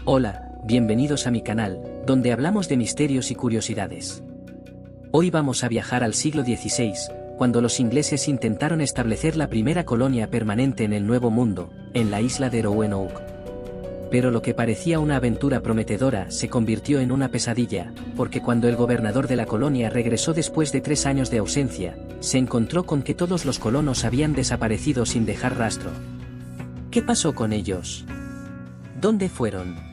Hola, bienvenidos a mi canal, donde hablamos de misterios y curiosidades. Hoy vamos a viajar al siglo XVI, cuando los ingleses intentaron establecer la primera colonia permanente en el Nuevo Mundo, en la isla de Roanoke. Pero lo que parecía una aventura prometedora se convirtió en una pesadilla, porque cuando el gobernador de la colonia regresó después de 3 años de ausencia, se encontró con que todos los colonos habían desaparecido sin dejar rastro. ¿Qué pasó con ellos? ¿Dónde fueron?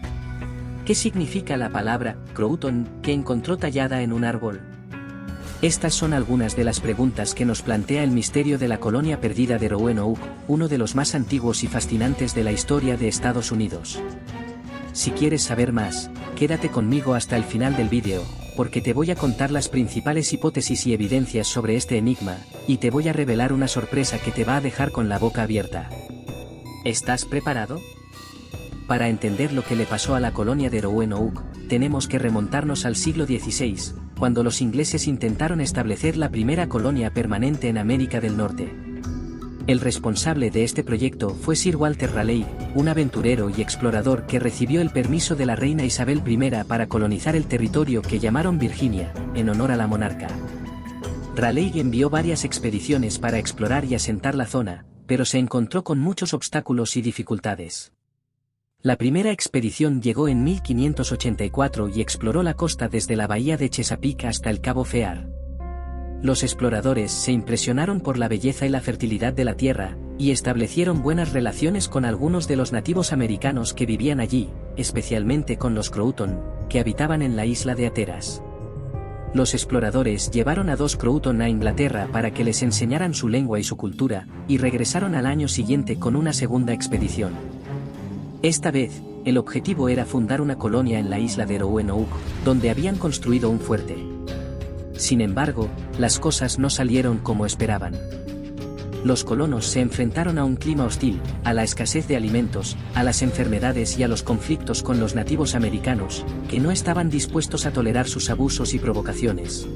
¿Qué significa la palabra Croton que encontró tallada en un árbol? Estas son algunas de las preguntas que nos plantea el misterio de la colonia perdida de Roanoke, uno de los más antiguos y fascinantes de la historia de Estados Unidos. Si quieres saber más, quédate conmigo hasta el final del vídeo, porque te voy a contar las principales hipótesis y evidencias sobre este enigma, y te voy a revelar una sorpresa que te va a dejar con la boca abierta. ¿Estás preparado? Para entender lo que le pasó a la colonia de Roanoke, tenemos que remontarnos al siglo XVI, cuando los ingleses intentaron establecer la primera colonia permanente en América del Norte. El responsable de este proyecto fue Sir Walter Raleigh, un aventurero y explorador que recibió el permiso de la reina Isabel I para colonizar el territorio que llamaron Virginia, en honor a la monarca. Raleigh envió varias expediciones para explorar y asentar la zona, pero se encontró con muchos obstáculos y dificultades. La primera expedición llegó en 1584 y exploró la costa desde la bahía de Chesapeake hasta el Cabo Fear. Los exploradores se impresionaron por la belleza y la fertilidad de la tierra, y establecieron buenas relaciones con algunos de los nativos americanos que vivían allí, especialmente con los Croton, que habitaban en la isla de Hatteras. Los exploradores llevaron a 2 Croton a Inglaterra para que les enseñaran su lengua y su cultura, y regresaron al año siguiente con una segunda expedición. Esta vez, el objetivo era fundar una colonia en la isla de Roanoke, donde habían construido un fuerte. Sin embargo, las cosas no salieron como esperaban. Los colonos se enfrentaron a un clima hostil, a la escasez de alimentos, a las enfermedades y a los conflictos con los nativos americanos, que no estaban dispuestos a tolerar sus abusos y provocaciones.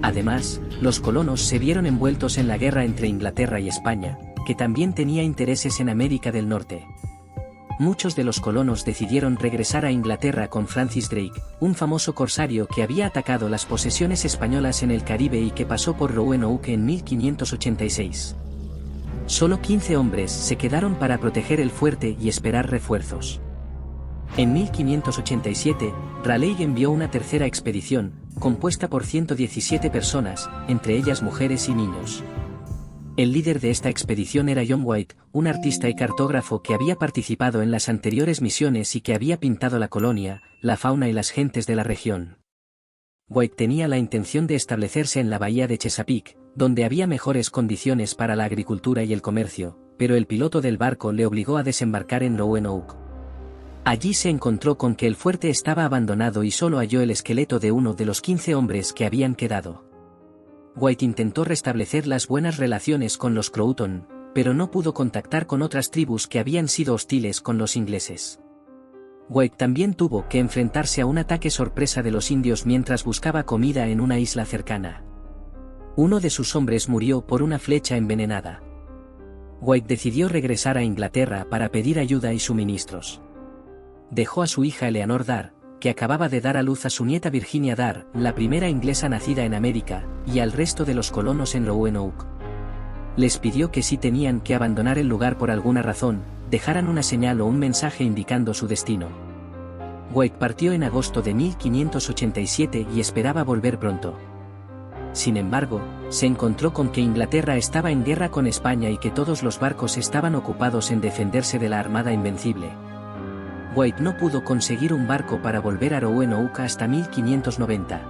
Además, los colonos se vieron envueltos en la guerra entre Inglaterra y España, que también tenía intereses en América del Norte. Muchos de los colonos decidieron regresar a Inglaterra con Francis Drake, un famoso corsario que había atacado las posesiones españolas en el Caribe y que pasó por Roanoke en 1586. Solo 15 hombres se quedaron para proteger el fuerte y esperar refuerzos. En 1587, Raleigh envió una tercera expedición, compuesta por 117 personas, entre ellas mujeres y niños. El líder de esta expedición era John White, un artista y cartógrafo que había participado en las anteriores misiones y que había pintado la colonia, la fauna y las gentes de la región. White tenía la intención de establecerse en la bahía de Chesapeake, donde había mejores condiciones para la agricultura y el comercio, pero el piloto del barco le obligó a desembarcar en Roanoke. Allí se encontró con que el fuerte estaba abandonado y solo halló el esqueleto de uno de los 15 hombres que habían quedado. White intentó restablecer las buenas relaciones con los Croton, pero no pudo contactar con otras tribus que habían sido hostiles con los ingleses. White también tuvo que enfrentarse a un ataque sorpresa de los indios mientras buscaba comida en una isla cercana. Uno de sus hombres murió por una flecha envenenada. White decidió regresar a Inglaterra para pedir ayuda y suministros. Dejó a su hija Eleanor Dare, que acababa de dar a luz a su nieta Virginia Dare, la primera inglesa nacida en América, y al resto de los colonos en Roanoke. Les pidió que si tenían que abandonar el lugar por alguna razón, dejaran una señal o un mensaje indicando su destino. White partió en agosto de 1587 y esperaba volver pronto. Sin embargo, se encontró con que Inglaterra estaba en guerra con España y que todos los barcos estaban ocupados en defenderse de la Armada Invencible. White no pudo conseguir un barco para volver a Roanoke hasta 1590.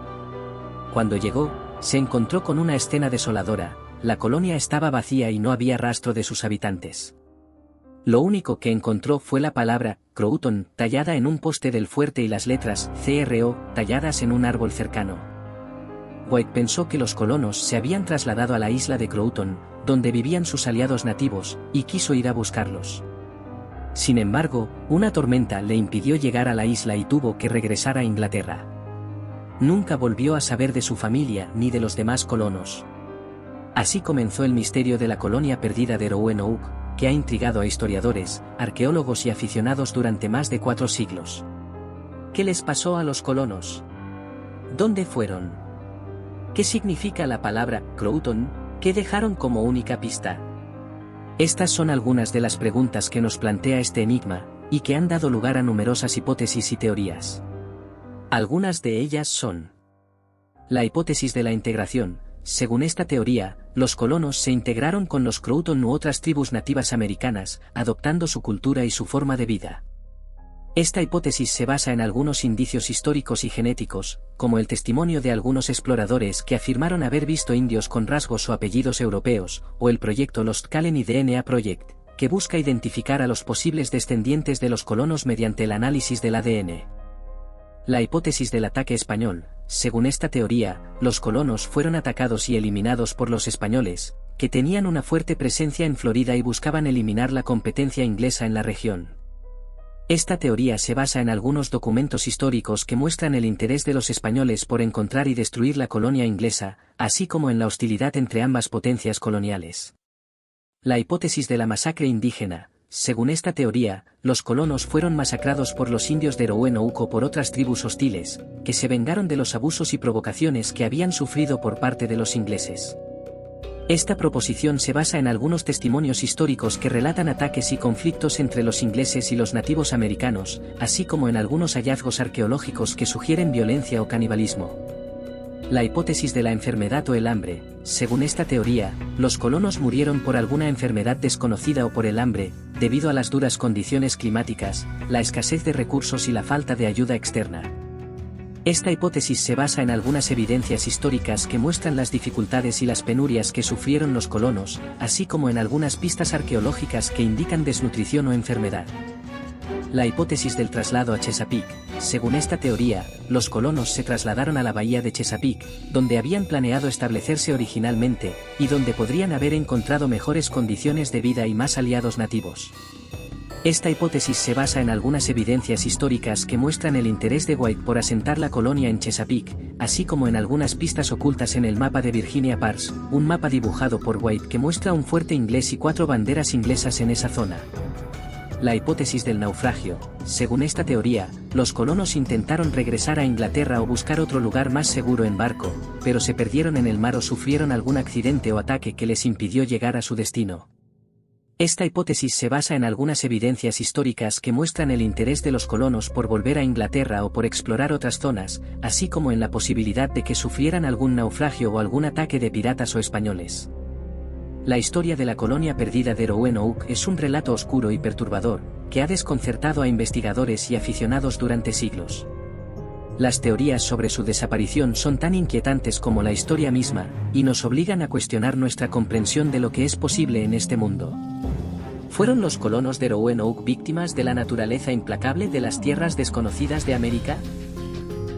Cuando llegó, se encontró con una escena desoladora: la colonia estaba vacía y no había rastro de sus habitantes. Lo único que encontró fue la palabra Croton tallada en un poste del fuerte y las letras CRO talladas en un árbol cercano. White pensó que los colonos se habían trasladado a la isla de Croton, donde vivían sus aliados nativos, y quiso ir a buscarlos. Sin embargo, una tormenta le impidió llegar a la isla y tuvo que regresar a Inglaterra. Nunca volvió a saber de su familia ni de los demás colonos. Así comenzó el misterio de la colonia perdida de Roanoke, que ha intrigado a historiadores, arqueólogos y aficionados durante más de 4 siglos. ¿Qué les pasó a los colonos? ¿Dónde fueron? ¿Qué significa la palabra Croton? ¿Qué dejaron como única pista? Estas son algunas de las preguntas que nos plantea este enigma, y que han dado lugar a numerosas hipótesis y teorías. Algunas de ellas son: la hipótesis de la integración. Según esta teoría, los colonos se integraron con los Croton u otras tribus nativas americanas, adoptando su cultura y su forma de vida. Esta hipótesis se basa en algunos indicios históricos y genéticos, como el testimonio de algunos exploradores que afirmaron haber visto indios con rasgos o apellidos europeos, o el proyecto Lost Colony DNA Project, que busca identificar a los posibles descendientes de los colonos mediante el análisis del ADN. La hipótesis del ataque español. Según esta teoría, los colonos fueron atacados y eliminados por los españoles, que tenían una fuerte presencia en Florida y buscaban eliminar la competencia inglesa en la región. Esta teoría se basa en algunos documentos históricos que muestran el interés de los españoles por encontrar y destruir la colonia inglesa, así como en la hostilidad entre ambas potencias coloniales. La hipótesis de la masacre indígena. Según esta teoría, los colonos fueron masacrados por los indios de Roanoke o por otras tribus hostiles, que se vengaron de los abusos y provocaciones que habían sufrido por parte de los ingleses. Esta proposición se basa en algunos testimonios históricos que relatan ataques y conflictos entre los ingleses y los nativos americanos, así como en algunos hallazgos arqueológicos que sugieren violencia o canibalismo. La hipótesis de la enfermedad o el hambre. Según esta teoría, los colonos murieron por alguna enfermedad desconocida o por el hambre, debido a las duras condiciones climáticas, la escasez de recursos y la falta de ayuda externa. Esta hipótesis se basa en algunas evidencias históricas que muestran las dificultades y las penurias que sufrieron los colonos, así como en algunas pistas arqueológicas que indican desnutrición o enfermedad. La hipótesis del traslado a Chesapeake. Según esta teoría, los colonos se trasladaron a la bahía de Chesapeake, donde habían planeado establecerse originalmente, y donde podrían haber encontrado mejores condiciones de vida y más aliados nativos. Esta hipótesis se basa en algunas evidencias históricas que muestran el interés de White por asentar la colonia en Chesapeake, así como en algunas pistas ocultas en el mapa de Virginia Parks, un mapa dibujado por White que muestra un fuerte inglés y 4 banderas inglesas en esa zona. La hipótesis del naufragio. Según esta teoría, los colonos intentaron regresar a Inglaterra o buscar otro lugar más seguro en barco, pero se perdieron en el mar o sufrieron algún accidente o ataque que les impidió llegar a su destino. Esta hipótesis se basa en algunas evidencias históricas que muestran el interés de los colonos por volver a Inglaterra o por explorar otras zonas, así como en la posibilidad de que sufrieran algún naufragio o algún ataque de piratas o españoles. La historia de la colonia perdida de Roanoke es un relato oscuro y perturbador, que ha desconcertado a investigadores y aficionados durante siglos. Las teorías sobre su desaparición son tan inquietantes como la historia misma, y nos obligan a cuestionar nuestra comprensión de lo que es posible en este mundo. ¿Fueron los colonos de Roanoke víctimas de la naturaleza implacable de las tierras desconocidas de América?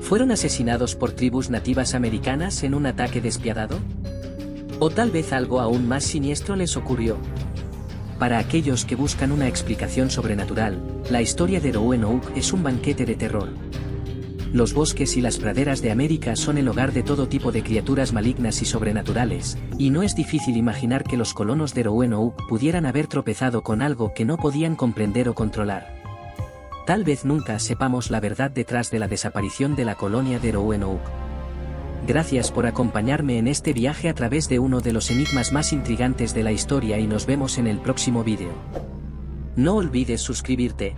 ¿Fueron asesinados por tribus nativas americanas en un ataque despiadado? ¿O tal vez algo aún más siniestro les ocurrió? Para aquellos que buscan una explicación sobrenatural, la historia de Roanoke es un banquete de terror. Los bosques y las praderas de América son el hogar de todo tipo de criaturas malignas y sobrenaturales, y no es difícil imaginar que los colonos de Roanoke pudieran haber tropezado con algo que no podían comprender o controlar. Tal vez nunca sepamos la verdad detrás de la desaparición de la colonia de Roanoke. Gracias por acompañarme en este viaje a través de uno de los enigmas más intrigantes de la historia y nos vemos en el próximo vídeo. No olvides suscribirte.